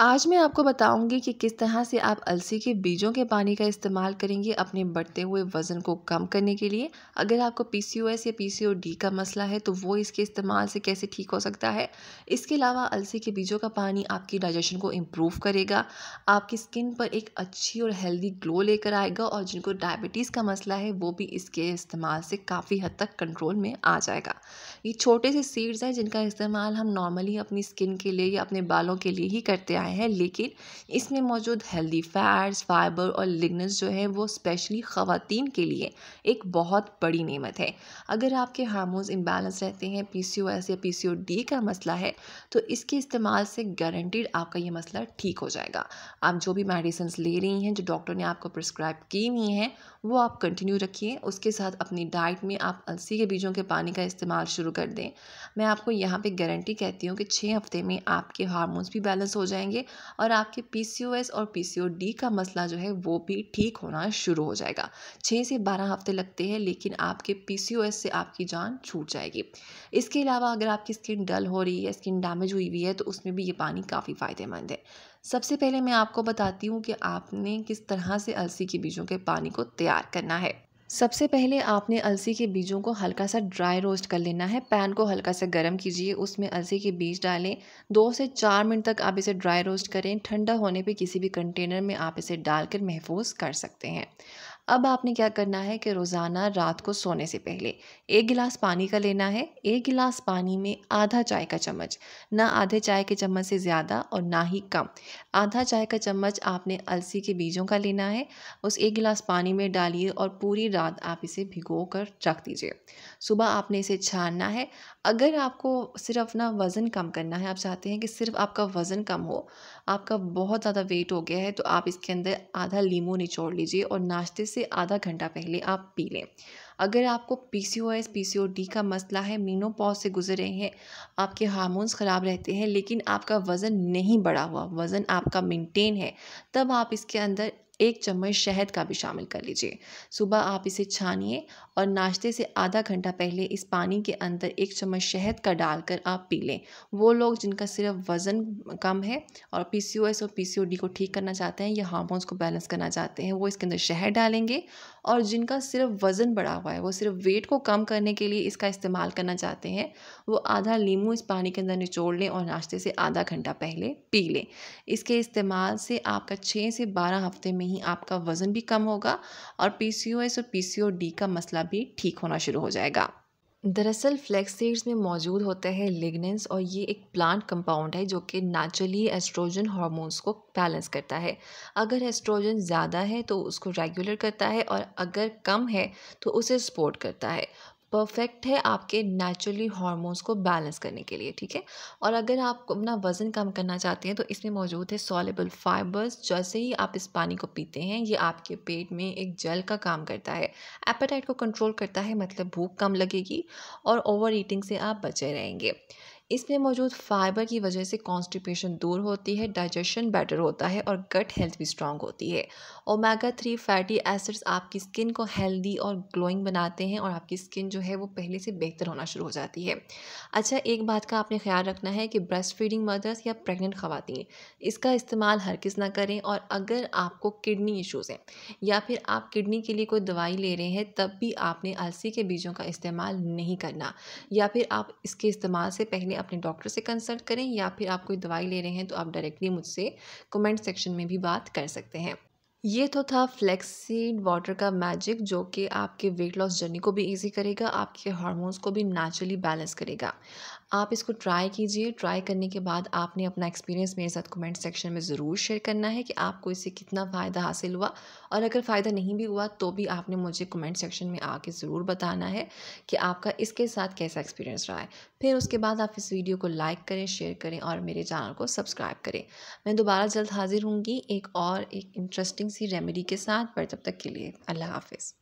आज मैं आपको बताऊंगी कि किस तरह से आप अलसी के बीजों के पानी का इस्तेमाल करेंगे अपने बढ़ते हुए वज़न को कम करने के लिए। अगर आपको पीसीओएस या पीसीओडी का मसला है तो वो इसके इस्तेमाल से कैसे ठीक हो सकता है। इसके अलावा अलसी के बीजों का पानी आपकी डाइजेशन को इम्प्रूव करेगा, आपकी स्किन पर एक अच्छी और हेल्दी ग्लो लेकर आएगा और जिनको डायबिटीज़ का मसला है वो भी इसके इस्तेमाल से काफ़ी हद तक कंट्रोल में आ जाएगा। ये छोटे से सीड्स हैं जिनका इस्तेमाल हम नॉर्मली अपनी स्किन के लिए या अपने बालों के लिए ही करते आए हैं, लेकिन इसमें मौजूद हेल्दी फैट्स, फाइबर और लिग्नेंस जो है वो स्पेशली ख़वातीन के लिए एक बहुत बड़ी नेमत है। अगर आपके हार्मोन्स इम्बैलेंस रहते हैं, पीसीओएस या पीसीओडी का मसला है, तो इसके इस्तेमाल से गारंटीड आपका ये मसला ठीक हो जाएगा। आप जो भी मेडिसिन ले रही हैं, जो डॉक्टर ने आपको प्रिस्क्राइब की हुई हैं, वो आप कंटिन्यू रखिए। उसके साथ अपनी डाइट में आप अलसी के बीजों के पानी का इस्तेमाल शुरू कर दें। मैं आपको यहाँ पे गारंटी कहती हूँ कि 6 हफ्ते में आपके हार्मोन्स भी बैलेंस हो जाएंगे और आपके पीसीओएस और पीसीओडी का मसला जो है वो भी ठीक होना शुरू हो जाएगा। 6 से 12 हफ्ते लगते हैं, लेकिन आपके पीसीओएस से आपकी जान छूट जाएगी। इसके अलावा अगर आपकी स्किन डल हो रही है, स्किन डैमेज हुई हुई है, तो उसमें भी ये पानी काफ़ी फ़ायदेमंद है। सबसे पहले मैं आपको बताती हूँ कि आपने किस तरह से अलसी के बीजों के पानी को तैयार करना है। सबसे पहले आपने अलसी के बीजों को हल्का सा ड्राई रोस्ट कर लेना है। पैन को हल्का सा गर्म कीजिए, उसमें अलसी के बीज डालें। 2 से 4 मिनट तक आप इसे ड्राई रोस्ट करें। ठंडा होने पे किसी भी कंटेनर में आप इसे डालकर महफूज कर सकते हैं। अब आपने क्या करना है कि रोज़ाना रात को सोने से पहले 1 गिलास पानी का लेना है। 1 गिलास पानी में आधा चाय का चम्मच, ना आधे चाय के चम्मच से ज़्यादा और ना ही कम, आधा चाय का चम्मच आपने अलसी के बीजों का लेना है। उस 1 गिलास पानी में डालिए और पूरी रात आप इसे भिगो कर रख दीजिए। सुबह आपने इसे छानना है। अगर आपको सिर्फ ना वज़न कम करना है, आप चाहते हैं कि सिर्फ आपका वज़न कम हो, आपका बहुत ज़्यादा वेट हो गया है, तो आप इसके अंदर आधा लीमू निचोड़ लीजिए और नाश्ते से आधा घंटा पहले आप पी लें। अगर आपको पीसीओएस, पीसीओडी का मसला है, मेनोपॉज़ से गुज़र रहे हैं, आपके हार्मोन्स ख़राब रहते हैं, लेकिन आपका वज़न नहीं बढ़ा हुआ, वज़न आपका मेंटेन है, तब आप इसके अंदर 1 चम्मच शहद का भी शामिल कर लीजिए। सुबह आप इसे छानिए और नाश्ते से आधा घंटा पहले इस पानी के अंदर 1 चम्मच शहद का डालकर आप पी लें। वो लोग जिनका सिर्फ वज़न कम है और पीसीओएस और पीसीओडी को ठीक करना चाहते हैं या हार्मोन्स को बैलेंस करना चाहते हैं, वो इसके अंदर शहद डालेंगे। और जिनका सिर्फ वज़न बढ़ा हुआ है, वो सिर्फ वेट को कम करने के लिए इसका इस्तेमाल करना चाहते हैं, वो आधा लीमू इस पानी के अंदर निचोड़ लें और नाश्ते से आधा घंटा पहले पी लें। इसके इस्तेमाल से आपका 6 से 12 हफ्ते में ही आपका वज़न भी कम होगा और पीसीओएस और पीसीओडी का मसला भी ठीक होना शुरू हो जाएगा। दरअसल फ्लैक्स सीड्स में मौजूद होता है लिग्नेंस और ये एक प्लांट कंपाउंड है जो कि नेचुरली एस्ट्रोजन हार्मोन्स को बैलेंस करता है। अगर एस्ट्रोजन ज़्यादा है तो उसको रेगुलर करता है और अगर कम है तो उसे सपोर्ट करता है। परफेक्ट है आपके नेचुरली हार्मोन्स को बैलेंस करने के लिए, ठीक है। और अगर आप अपना वज़न कम करना चाहते हैं तो इसमें मौजूद है सॉल्युबल फाइबर्स। जैसे ही आप इस पानी को पीते हैं, ये आपके पेट में एक जेल का काम करता है, एपेटाइट को कंट्रोल करता है, मतलब भूख कम लगेगी और ओवर ईटिंग से आप बचे रहेंगे। इसमें मौजूद फाइबर की वजह से कॉन्स्टिपेशन दूर होती है, डाइजेशन बेटर होता है और गट हेल्थ भी स्ट्रांग होती है। ओमेगा 3 फैटी एसिड्स आपकी स्किन को हेल्दी और ग्लोइंग बनाते हैं और आपकी स्किन जो है वो पहले से बेहतर होना शुरू हो जाती है। अच्छा, एक बात का आपने ख्याल रखना है कि ब्रेस्ट फीडिंग मदर्स या प्रेग्नेंट ख़वातीन इसका इस्तेमाल हरगिज़ ना करें। और अगर आपको किडनी इश्यूज़ हैं या फिर आप किडनी के लिए कोई दवाई ले रहे हैं, तब भी आपने अलसी के बीजों का इस्तेमाल नहीं करना। या फिर आप इसके इस्तेमाल से पहले अपने डॉक्टर से कंसल्ट करें, या फिर आप कोई दवाई ले रहे हैं तो आप डायरेक्टली मुझसे कमेंट सेक्शन में भी बात कर सकते हैं। ये तो था फ्लेक्सीड वाटर का मैजिक, जो कि आपके वेट लॉस जर्नी को भी इजी करेगा, आपके हार्मोन्स को भी नेचुरली बैलेंस करेगा। आप इसको ट्राई कीजिए। ट्राई करने के बाद आपने अपना एक्सपीरियंस मेरे साथ कमेंट सेक्शन में ज़रूर शेयर करना है कि आपको इससे कितना फ़ायदा हासिल हुआ। और अगर फ़ायदा नहीं भी हुआ तो भी आपने मुझे कमेंट सेक्शन में आके ज़रूर बताना है कि आपका इसके साथ कैसा एक्सपीरियंस रहा है। फिर उसके बाद आप इस वीडियो को लाइक करें, शेयर करें और मेरे चैनल को सब्सक्राइब करें। मैं दोबारा जल्द हाजिर होंगी एक इंटरेस्टिंग सी रेमेडी के साथ, पर तब तक के लिए अल्लाह हाफ़िज़।